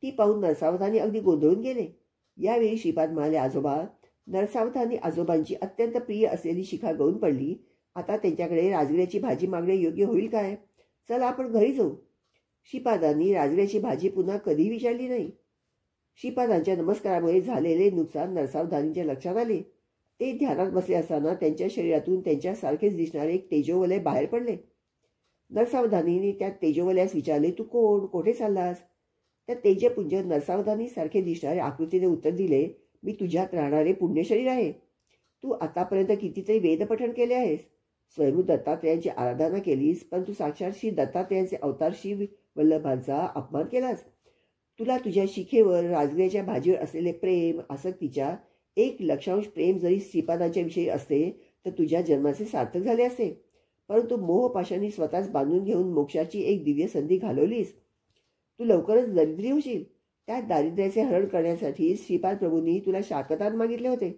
ती पाहून नरसावधानी अगदी गोंधळून गेले. यावेळी श्रीपाद म्हणाले, आजोबा, नरसावधानी आजोबांची अत्यंत प्रिय असलेली शिखा गळून पडली. आता त्यांच्याकडे राजगिऱ्याची भाजी मागणे योग्य होईल काय? चला आपण घरी जाऊ. श्रीपादांनी राजगिऱ्याची भाजी पुन्हा कधी विचारली नाही. श्रीपादांच्या नमस्कारामुळे झालेले नुकसान नरसावधानीच्या लक्षात आले. ते ध्यानात बसले असताना त्यांच्या शरीरातून त्यांच्यासारखेच दिसणारे एक तेजोवलय बाहेर पडले. नरसावधानीने त्या तेजोवलयास विचारले, तू कोण? कोठे चाललास? त्या तेजपुंज नरसावधानीसारखे दिसणारे आकृतीने उत्तर दिले, मी तुझ्यात राहणारे पुण्यशरीर आहे. तू आतापर्यंत कितीतरी वेदपठण केले आहेस. स्वयंभू दत्तात्रयांची आराधना केलीस, पण तू साक्षात श्री दत्तात्रयांचे अवतार श्री वल्लभांचा अपमान केलास. तुला तुझ्या शिखेवर राजगिऱ्याच्या भाजीवर असलेले प्रेम, आसक्तीच्या 1,00,000 प्रेम जरी श्रीपादांच्या विषयी असते तर तुझ्या जन्माचे सार्थक झाले असते, परंतु मोहपाशांनी स्वतःच बांधून घेऊन मोक्षाची एक दिव्य संधी घालवलीस. तू लवकरच दरिद्री होशील. त्या दारिद्र्याचे हरण करण्यासाठी श्रीपाद प्रभूंनी तुला शाकदान मागितले होते.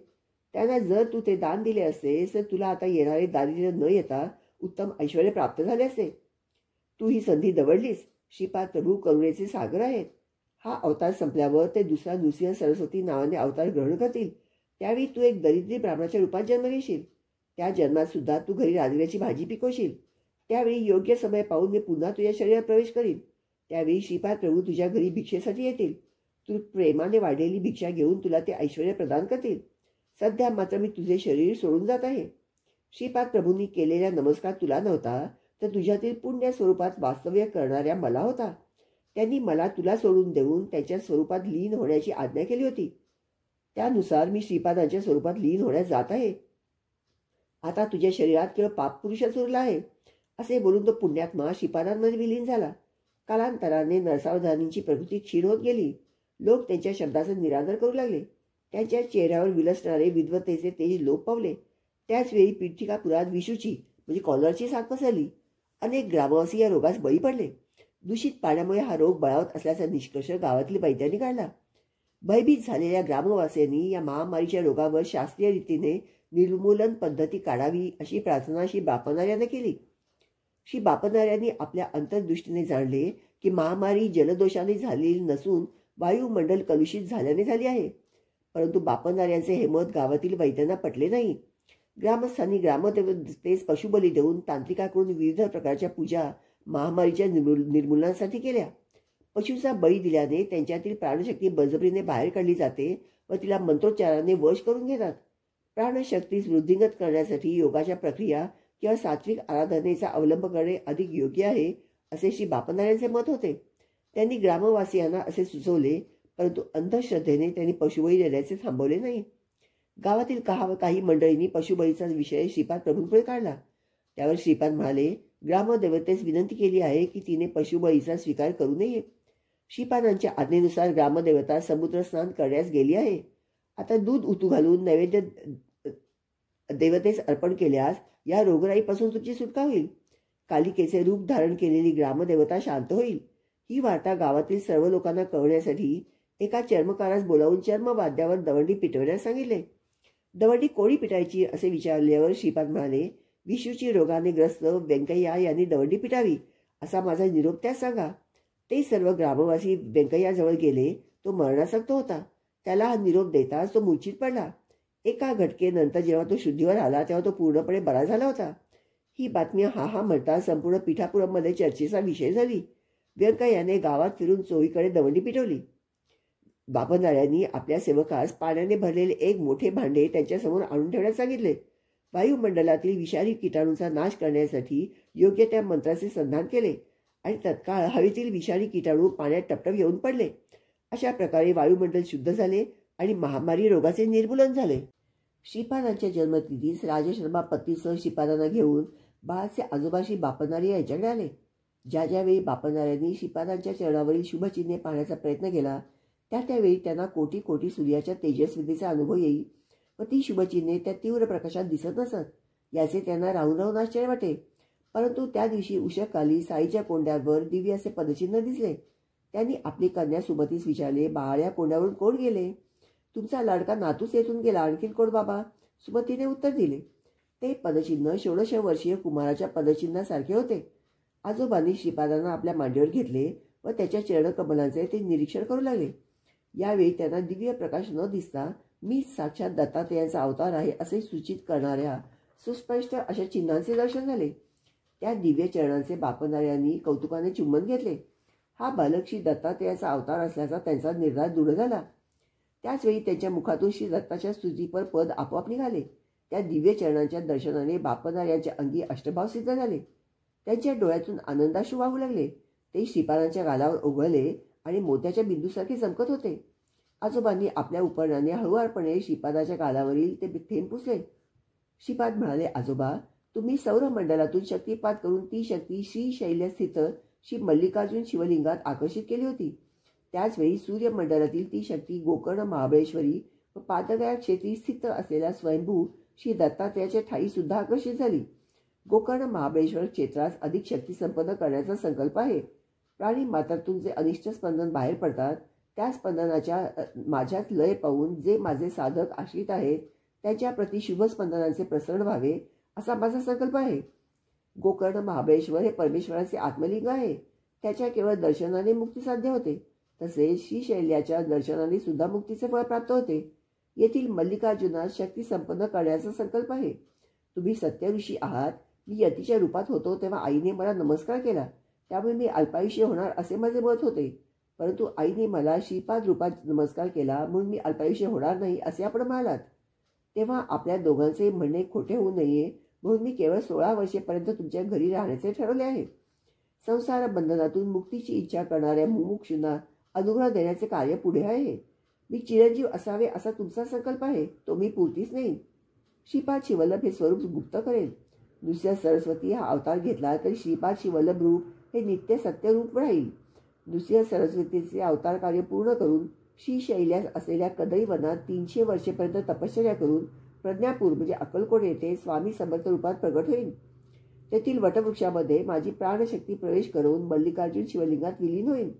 त्यांना जर तू ते दान दिले असतेस तर तुला आता येणारे दारिद्र्य न येता उत्तम ऐश्वर्य प्राप्त झाले असते. तू ही संधी दवडलीस. श्रीपाद प्रभू करुणेचे सागर आहेत. हा अवतार संपल्यावर ते दुसरा नृसिंह सरस्वती नावाने अवतार ग्रहण करतील. त्यावेळी तू एक दरिद्री ब्राह्मणाच्या रूपात जन्म घेशील. त्या जन्मात सुद्धा तू घरी राजगिराची भाजी पिकवशील. त्यावेळी योग्य समय पाहून मी पुन्हा तुझ्या शरीरात प्रवेश करीन. त्यावेळी श्रीपाद प्रभू तुझ्या घरी भिक्षेसाठी येतील. तू प्रेमाने वाढलेली भिक्षा घेऊन तुला ते ऐश्वर्य प्रदान करतील. सध्या मात्र मी तुझे शरीर सोडून जात आहे. श्रीपाद प्रभूंनी केलेला नमस्कार तुला नव्हता, तर तुझ्यातील पुण्य स्वरूपात वास्तव्य करणाऱ्या मला होता. त्यांनी मला तुला सोडून देऊन त्यांच्या स्वरूपात लीन होण्याची आज्ञा केली होती. त्यानुसार मी श्रीपादांच्या स्वरूपात लीन होण्यास जात आहे. आता तुझ्या शरीरात केवळ पापपुरुषच उरला आहे. असे बोलून तो पुण्यात्मा श्रीपादांमध्ये विलीन झाला. कालांतराने नरसावधानींची प्रकृती क्षीण होत गेली. लोक त्यांच्या शब्दाचे निरादर करू लागले. त्यांच्या चेहऱ्यावर विलसणारे विद्वतेचे तेज लोप पावले. त्याचवेळी पीठिकापुरात विषूची म्हणजे कॉलरची साथ पसरली. अनेक ग्रामवासी या रोगास बळी पडले. दूषित पाण्यामुळे हा रोग बळावत असल्याचा निष्कर्ष गावातील वैद्यांनी काढला. भयभीत झालेल्या ग्रामवासियांनी या महामारीच्या रोगावर शास्त्रीय रीतीने निर्मूलन पद्धती काढावी अशी प्रार्थना श्री बापनार्यांना केली. श्री बापनार्यांनी आपल्या अंतर्दृष्टीने जाणले की महामारी जलदोषाने झालेली नसून वायुमंडल कलुषित झाल्याने झाली आहे. परंतु बापनार्यांचे हे मत गावातील वैद्यांना पटले नाही. ग्रामस्थांनी ग्रामदेवतेस पशुबली देऊन तांत्रिकाकडून विविध प्रकारच्या पूजा महामारीच्या निर्मूलनासाठी केल्या. पशूचा बळी दिल्याने त्यांच्यातील प्राणशक्ती बळजबरीने बाहेर काढली जाते व तिला मंत्रोच्चाराने वश करून घेतात. प्राणशक्तीस वृद्धिंगत करण्यासाठी योगाच्या प्रक्रिया किंवा सात्विक आराधनेचा अवलंब करणे अधिक योग्य आहे असे श्री बापनार्यांचे मत होते. त्यांनी ग्रामवासियांना असे सुचवले, परंतु अंधश्रद्धेने त्यांनी पशुबळी देण्याचे थांबवले नाही. गावातील काही मंडळींनी पशुबळीचा विषय श्रीपाद प्रभूंपुढे काढला. त्यावर श्रीपाद म्हणाले, ग्रामदेवतेस विनंती केली आहे की तिने पशुबळीचा स्वीकार करू नये. श्रीपादांच्या आज्ञेनुसार ग्रामदेवता समुद्र स्नान करण्यास गेली आहे. आता दूध उतू घालून नैवेद्य देवतेस अर्पण केल्यास या रोगराईपासून तुझी सुटका होईल. कालिकेचे रूप धारण केलेली ग्रामदेवता शांत होईल. ही वार्ता गावातील सर्व लोकांना कळवण्यासाठी एका चर्मकारास बोलावून चर्मवाद्यावर दवंडी पिटवण्यास सांगितले. दवंडी कोणी पिटायची असे विचारल्यावर श्रीपाद म्हणाले, विषूची रोगाने ग्रस्त व्यंकय्या यांनी दवंडी पिटावी असा माझा निरोप त्यास सांगा. ते सर्व ग्रामवासी व्यंकय्याजवळ गेले. तो मरणासक्त होता. त्याला हा निरोप देताच तो मूर्छित पडला. एका घटकेनंतर जेव्हा तो शुद्धीवर आला तेव्हा तो पूर्णपणे बरा झाला होता. ही बातमी हा म्हणता संपूर्ण पीठापुरमध्ये चर्चेचा विषय झाली. व्यंकय्याने गावात फिरून चोहीकडे दवंडी पिटवली. बापनार्यांनी आपल्या सेवकास पाण्याने भरलेले एक मोठे भांडे त्यांच्यासमोर आणून ठेवण्यास सांगितले. वायुमंडलातील विषारी किटाणूंचा नाश करण्यासाठी योग्य त्या मंत्राचे संधान केले आणि तत्काळ हवेतील विषारी किटाणू पाण्यात टपटप येऊन पडले. अशा प्रकारे वायुमंडल शुद्ध झाले आणि महामारी रोगाचे निर्मूलन झाले. श्रीपादांच्या जन्मतिथीस राजशर्मा पत्नीसह श्रीपादांना घेऊन बाळाचे आजोबा श्री बापनार्य यांच्याकडे आले. ज्या ज्यावेळी बापनार्यांनी श्रीपादांच्या चरणावरील शुभचिन्हे पाहण्याचा प्रयत्न केला त्यावेळी त्यांना कोटी कोटी सूर्याच्या तेजस्वितेचा अनुभव येई व ती शुभचिन्हे त्या तीव्र प्रकाशात दिसत नसत. याचे त्यांना राहून राहून आश्चर्य वाटे. परंतु त्या दिवशी उषकाली साईच्या कोंड्यावर दिव्य असे पदचिन्ह दिसले. त्यांनी आपली कन्या सुमतीस विचारले, बाळ्या कोंड्यावरून कोण गेले? तुमचा लाडका नातूच येथून गेला, आणखीन कोण बाबा? सुमतीने उत्तर दिले, ते पदचिन्ह 16 वर्षीय कुमाराच्या पदचिन्हासारखे होते. आजोबांनी श्रीपादांना आपल्या मांडीवर घेतले व त्याच्या चरणकमलांचे ते निरीक्षण करू लागले. यावेळी त्यांना दिव्य प्रकाश न दिसता मी साक्षात दत्तात्रेयांचा अवतार आहे असे सूचित करणाऱ्या सुस्पष्ट अशा चिन्हांचे दर्शन झाले. त्या दिव्य चरणांचे बापनार्यांनी कौतुकाने चुंबन घेतले. हा बालक श्री दत्तात्रेयाचा अवतार असल्याचा त्यांचा निर्धार दृढ झाला. त्याचवेळी त्यांच्या मुखातून श्री दत्ताच्या स्तुतीपर पद आपोआप निघाले. त्या दिव्य चरणांच्या दर्शनाने बापनार्यांच्या अंगी अष्टभाव सिद्ध झाले. त्यांच्या डोळ्यातून आनंदाश्रू वाहू लागले. ते श्रीपादांच्या गालावर ओघळले आणि मोत्याच्या बिंदूसारखे चमकत होते. आजोबांनी आपल्या उपरणाने हळुवारपणे श्रीपादाच्या गालावरील ते थेंब पुसले. श्रीपाद म्हणाले, आजोबा, तुम्ही सौरमंडलातून शक्तिपात करून ती शक्ती श्रीशैल्यस्थित श्री मल्लिकार्जुन शिवलिंगात आकर्षित केली होती. त्याचवेळी सूर्यमंडलातील ती शक्ती गोकर्ण महाबळेश्वरी व पादगया क्षेत्री स्थित असलेल्या स्वयंभू श्री दत्तात्रेयाच्या ठाई सुद्धा आकर्षित झाली. गोकर्ण महाबळेश्वर क्षेत्रास अधिक शक्ती संपन्न करण्याचा संकल्प आहे. प्राणी मात्रातून जे अनिष्ट स्पंदन बाहेर पडतात त्या स्पंदनाच्या माझ्यात लय पाहून जे माझे साधक आश्रित आहेत त्यांच्या प्रति शुभ स्पंदनाचे प्रसरण व्हावे असा माझा संकल्प आहे. गोकर्ण महाबळेश्वर हे परमेश्वराचे आत्मलिंग आहे. त्याच्या केवळ दर्शनाने मुक्ती साध्य होते. तसेच श्रीशैल्याच्या दर्शनाने सुद्धा मुक्तीचे फळ प्राप्त होते. येथील मल्लिकार्जुनास शक्ती संपन्न करण्याचा संकल्प आहे. तुम्ही सत्य ऋषी आहात. मी यतीच्या रूपात होतो तेव्हा आईने मला नमस्कार केला. त्यामुळे मी अल्पायुष्य होणार असे माझे मत होते. परंतु आईने मला श्रीपाद रूपात नमस्कार केला म्हणून मी अल्पायुष्य होणार नाही असे आपण म्हणालात. तेव्हा आपल्या दोघांचे म्हणणे खोटे होऊ नये म्हणून मी केवळ 16 वर्षेपर्यंत तुमच्या घरी राहण्याचे ठरवले आहे. संसार बंधनातून मुक्तीची इच्छा करणाऱ्या मुमुक्षूंना अनुग्रह देण्याचे कार्य पुढे आहे. मी चिरंजीव असावे असा तुमचा संकल्प आहे. तो मी पूर्तीच नाही. श्रीपाद शिवल्लभ हे स्वरूप गुप्त करेल. दुसऱ्या सरस्वती हा अवतार घेतला तरी श्रीपाद शिवल्लभ रूप हे नित्य सत्य रूप राहील. दुसऱ्या सरस्वतीचे अवतार कार्य पूर्ण करून श्रीशैल्यास असलेल्या कदळीवनात 300 वर्षेपर्यंत तपश्चर्या करून प्रज्ञापूर म्हणजे अक्कलकोट येथे स्वामी समर्थ रूपात प्रगट होईल. तेथील वटवृक्षामध्ये माझी प्राणशक्ती प्रवेश करून मल्लिकार्जुन शिवलिंगात विलीन होईल.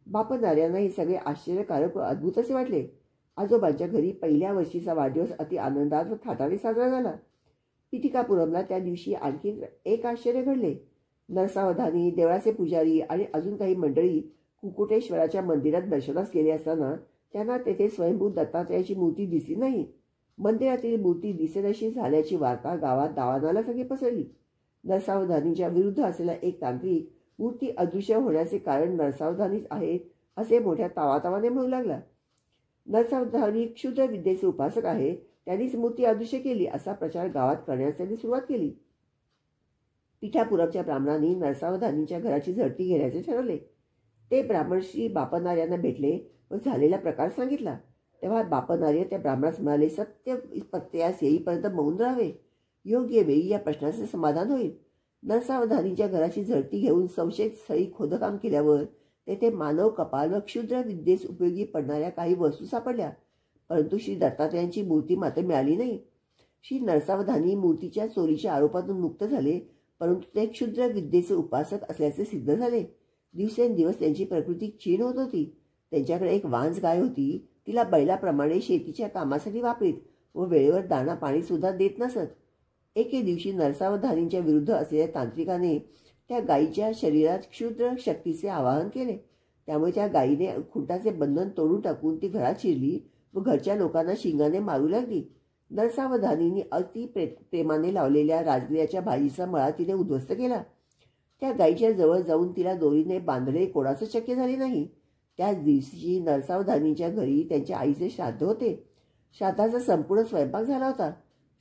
बापनाऱ्यांना हे सगळे आश्चर्यकारक व अद्भुत असे वाटले. आजोबांच्या घरी पहिल्या वर्षीचा वाढदिवस अति आनंदात व थाटाने साजरा झाला. पितिकापुरमला त्या दिवशी आणखी एक आश्चर्य घडले. नरसावधानी, देवळाचे पुजारी आणि अजून काही मंडळी कुकुटेश्वराच्या मंदिरात दर्शनास गेले असताना त्यांना तेथे स्वयंभू दत्तात्रयाची मूर्ती दिसली नाही. मंदिरातील मूर्ती दिसेनाशी झाल्याची वार्ता गावात दावानाला सगळी पसरली. नरसावधानीच्या विरुद्ध असलेला एक तांत्रिक मूर्ती अदृश्य होण्याचे कारण नरसावधानीच आहेत असे मोठ्या तावातावाने म्हणू लागला. नरसावधानी क्षुद्र विद्येचे उपासक आहे, त्यांनीच मूर्ती अदृश्य केली असा प्रचार गावात करण्यास त्यांनी सुरुवात केली. पिठापुरमच्या ब्राह्मणांनी नरसावधानीच्या घराची झडती घेण्याचे ठरवले. ते ब्राह्मण श्री बापनार्यांना भेटले व झालेला प्रकार सांगितला. तेव्हा बापनार्य त्या ब्राह्मणास म्हणाले, सत्य पत्त्यास येईपर्यंत मौन राहावे. योग्य वेळी या प्रश्नाचे समाधान होईल. नरसावधानीच्या घराची झडती घेऊन संशयित स्थळी खोदकाम केल्यावर तेथे मानव कपाल व क्षुद्र विद्येस उपयोगी पडणाऱ्या काही वस्तू सापडल्या. परंतु श्री दत्तात्रयांची मूर्ती मात्र मिळाली नाही. श्री नरसावधानी मूर्तीच्या चोरीच्या आरोपातून मुक्त झाले, परंतु ते क्षुद्र विद्येचे उपासक असल्याचे सिद्ध झाले. दिवसेंदिवस त्यांची प्रकृती क्षीण होत होती. त्यांच्याकडे एक वांज गाय होती. तिला बैलाप्रमाणे शेतीच्या कामासाठी वापरीत व वेळेवर दाणा पाणी सुद्धा देत नसत. एके दिवशी नरसावधानींच्या विरुद्ध असलेल्या तांत्रिकाने त्या गायीच्या शरीरात क्षुद्र शक्तीचे आवाहन केले. त्यामुळे त्या गायीने खुंटाचे बंधन तोडून टाकून ती घरात शिरली व घरच्या लोकांना शिंगाने मारू लागली. नरसावधानींनी अति प्रेमाने लावलेल्या राजगिऱ्याच्या भाजीचा मळा तिने उद्ध्वस्त केला. त्या गायीच्या जवळ जाऊन तिला दोरीने बांधणे कोणाचं शक्य झाले नाही. त्याच दिवशी नरसावधानीच्या घरी त्यांच्या आईचे श्राद्ध होते. श्राद्धाचा संपूर्ण स्वयंपाक झाला होता.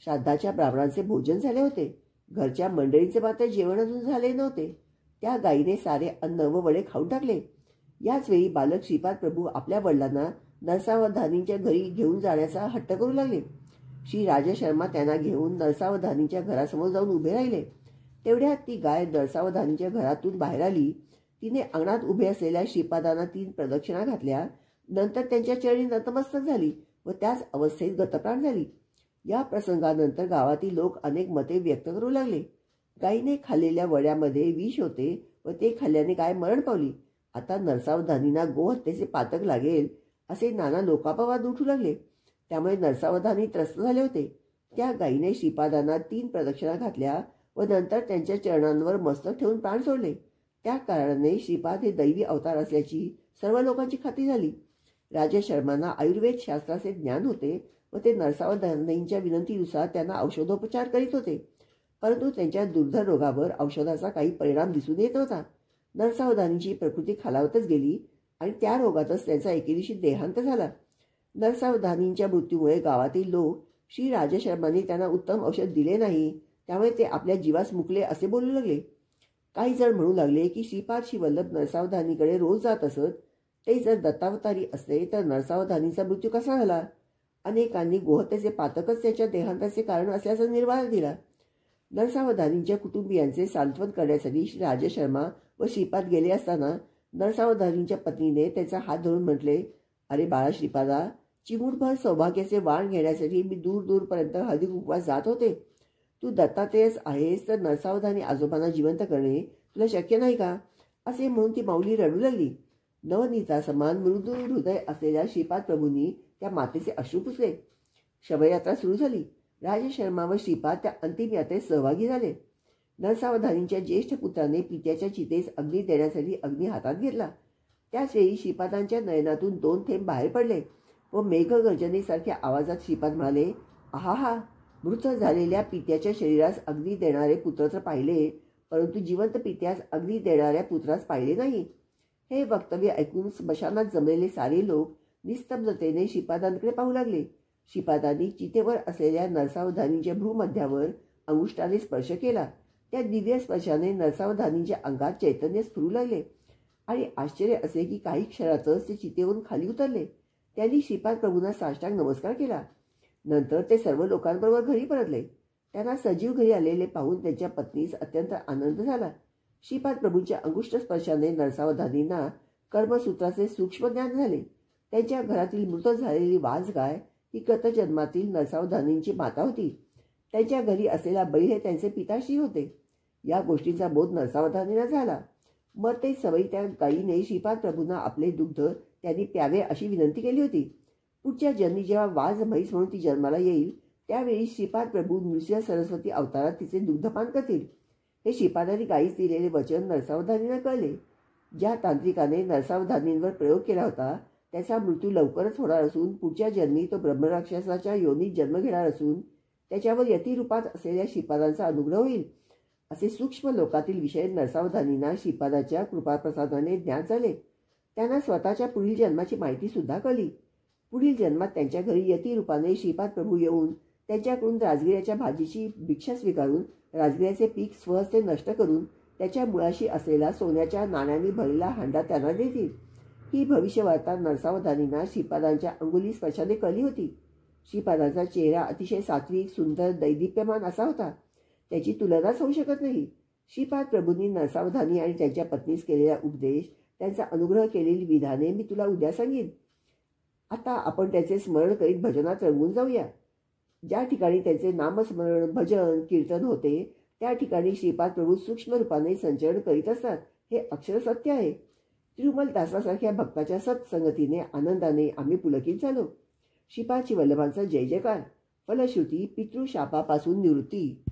श्राद्धाच्या ब्राह्मणांचे भोजन झाले होते. घरच्या मंडळींचे मात्र जेवण अजून झाले नव्हते. त्या गायीने सारे अन्न व वडे खाऊन टाकले. याच वेळी बालक श्रीपाद प्रभू आपल्या वडिलांना नरसावधानींच्या घरी घेऊन जाण्याचा हट्ट करू लागले. श्री राजशर्मा त्यांना घेऊन नरसावधानींच्या घरासमोर जाऊन उभे राहिले. तेवढ्यात ती गाय नरसावधानींच्या घरातून बाहेर आली. तिने अंगणात उभे असलेल्या श्रीपादांना 3 प्रदक्षिणा घातल्या. नंतर त्यांच्या चरणी नतमस्तक झाली व त्याच अवस्थेत गतप्राण झाली. या प्रसंगानंतर गावातील लोक अनेक मते व्यक्त करू लागले. गायीने खाल्लेल्या वड्यामध्ये विष होते व ते खाल्ल्याने गाय मरण पावली. आता नरसावधानींना गोहत्येचे पातक लागेल असे नाना लोकापवाद उठू लागले. त्यामुळे नरसावधानी त्रस्त झाले होते. त्या गायीने श्रीपादांना 3 प्रदक्षिणा घातल्या व नंतर त्यांच्या चरणांवर मस्तक ठेवून प्राण सोडले. त्या कारणाने श्रीपाद हे दैवी अवतार असल्याची सर्व लोकांची खात्री झाली. राजशर्मांना आयुर्वेद शास्त्राचे ज्ञान होते व ते नरसावधानींच्या विनंतीनुसार त्यांना औषधोपचार करीत होते. परंतु त्यांच्या दुर्धर रोगावर औषधाचा काही परिणाम दिसून येत नव्हता. नरसावधानींची प्रकृती खालावतच गेली आणि त्या रोगातच त्यांचा एके दिवशी देहांत झाला. नरसावधानींच्या मृत्यूमुळे गावातील लोक श्री राजशर्मांनी त्यांना उत्तम औषध दिले नाही, त्यामुळे ते आपल्या जीवास मुकले असे बोलू लागले. काही जण म्हणू लागले की श्रीपाद शिवल्लभ नरसावधानीकडे रोज जात असत. ते जर दत्तावतारी असते तर नरसावधानीचा मृत्यू कसा झाला? अनेकांनी गोहत्येचे पातकच त्याच्या देहांताचे कारण असल्याचा निर्वाळ दिला. नरसावधानींच्या कुटुंबियांचे सांत्वन करण्यासाठी श्री राजशर्मा व श्रीपाद गेले असताना नरसावधानींच्या पत्नीने त्याचा हात धरून म्हटले, अरे बाळा श्रीपादा, चिमूटभर सौभाग्याचे वाण घेण्यासाठी मी दूर दूरपर्यंत हळदी कुंकवास जात होते. तू दत्तात्रेयच आहेस तर नरसावधानी आजोबांना जिवंत करणे तुला शक्य नाही का? असे म्हणून ती माऊली रडू लागली. नवनीता समान मृदू हृदय असलेल्या श्रीपाद प्रभूंनी त्या मातेचे अश्रू पुसले. शवयात्रा सुरू झाली. राजशर्मा व श्रीपाद त्या अंतिम यात्रेत सहभागी झाले. नरसावधानींच्या ज्येष्ठ पुत्राने पित्याच्या चितेस अग्नी देण्यासाठी अग्नी हातात घेतला. त्याचवेळी श्रीपादांच्या नयनातून 2 थेंब बाहेर पडले व मेघगर्जनेसारख्या आवाजात श्रीपाद म्हणाले, आहा, मृत झालेल्या पित्याच्या शरीरास अग्नी देणारे पुत्र तर पाहिले, परंतु जिवंत पित्यास अग्नी देणाऱ्या पुत्रास पाहिले नाही. हे वक्तव्य ऐकून स्मशानात जमलेले सारे लोक निस्तब्धतेने श्रीपादांकडे पाहू लागले. श्रीपादांनी चितेवर असलेल्या नरसावधानीच्या भ्रूमध्यावर अंगुष्ठाने स्पर्श केला. त्या दिव्य स्पर्शाने नरसावधानीच्या अंगात चैतन्य स्फुरू लागले आणि आश्चर्य असे की काही क्षणातच ते चितेवरून खाली उतरले. त्यांनी श्रीपाद प्रभूंना साष्टांग नमस्कार केला. नंतर ते सर्व लोकांबरोबर घरी परतले. त्यांना सजीव घरी आलेले पाहून त्यांच्या पत्नीस अत्यंत आनंद झाला. श्रीपाद प्रभूंच्या अंगुष्ठ स्पर्शाने नरसावधानींना कर्मसूत्राचे सूक्ष्म ज्ञान झाले. त्यांच्या घरातील मृत झालेली वाजगाय ही गतजन्मातील नरसावधानींची माता होती. त्यांच्या घरी असलेला बैल हे त्यांचे पिताश्री होते. या गोष्टींचा बोध नरसावधानींना झाला. मग ते सवयी त्या गायीने श्रीपाद प्रभूंना आपले दुग्ध त्यांनी प्यावे अशी विनंती केली होती. पुढच्या जन्मी जेव्हा वाज म्हैस म्हणून ती जन्माला येईल त्यावेळी श्रीपाद प्रभू नृसिंह सरस्वती अवतारात तिचे दुग्धपान करतील. हे श्रीपादांनी गायीस दिलेले वचन नरसावधानींना कळले. ज्या तांत्रिकाने नरसावधानींवर प्रयोग केला होता त्याचा मृत्यू लवकरच होणार असून पुढच्या जन्मी तो ब्रह्मराक्षसाच्या योनीत जन्म घेणार असून त्याच्यावर यतिरूपात असलेल्या श्रीपादांचा अनुग्रह होईल असे सूक्ष्म लोकातील विषय नरसावधानींना श्रीपादाच्या कृपाप्रसादाने ज्ञात झाले. त्यांना स्वतःच्या पुढील जन्माची माहिती सुद्धा कळली. पुढील जन्मात त्यांच्या घरी यतिरूपाने श्रीपाद प्रभू येऊन त्यांच्याकडून राजगिऱ्याच्या भाजीची भिक्षा स्वीकारून राजगिऱ्याचे पीक स्वहस्ते नष्ट करून त्याच्या मुळाशी असलेला सोन्याच्या नाण्यांनी भरलेला हांडा त्यांना देतील. ही भविष्यवार्ता नरसावधानींना श्रीपादांच्या अंगुली स्पर्शाने कळली होती. श्रीपादांचा चेहरा अतिशय सात्विक, सुंदर, दैदिप्यमान असा होता. त्याची तुलनाच होऊ शकत नाही. श्रीपाद प्रभूंनी नरसावधानी आणि त्यांच्या पत्नीस केलेला उपदेश, त्यांचा अनुग्रह केलेली विधाने मी तुला उद्या सांगेन. आता आपण त्याचे स्मरण करीत भजनात रंगून जाऊया. ज्या ठिकाणी त्याचे नामस्मरण, भजन, कीर्तन होते त्या ठिकाणी श्रीपाद प्रभू सूक्ष्म रूपाने संचरण करीत असतात. हे अक्षर सत्य आहे. तिरुमल दासासारख्या भक्ताच्या सत्संगतीने आनंदाने आम्ही पुलकित झालो. श्रीपाद वल्लभांचा जय जयकार. फलश्रुती पितृशापापासून निवृत्ती.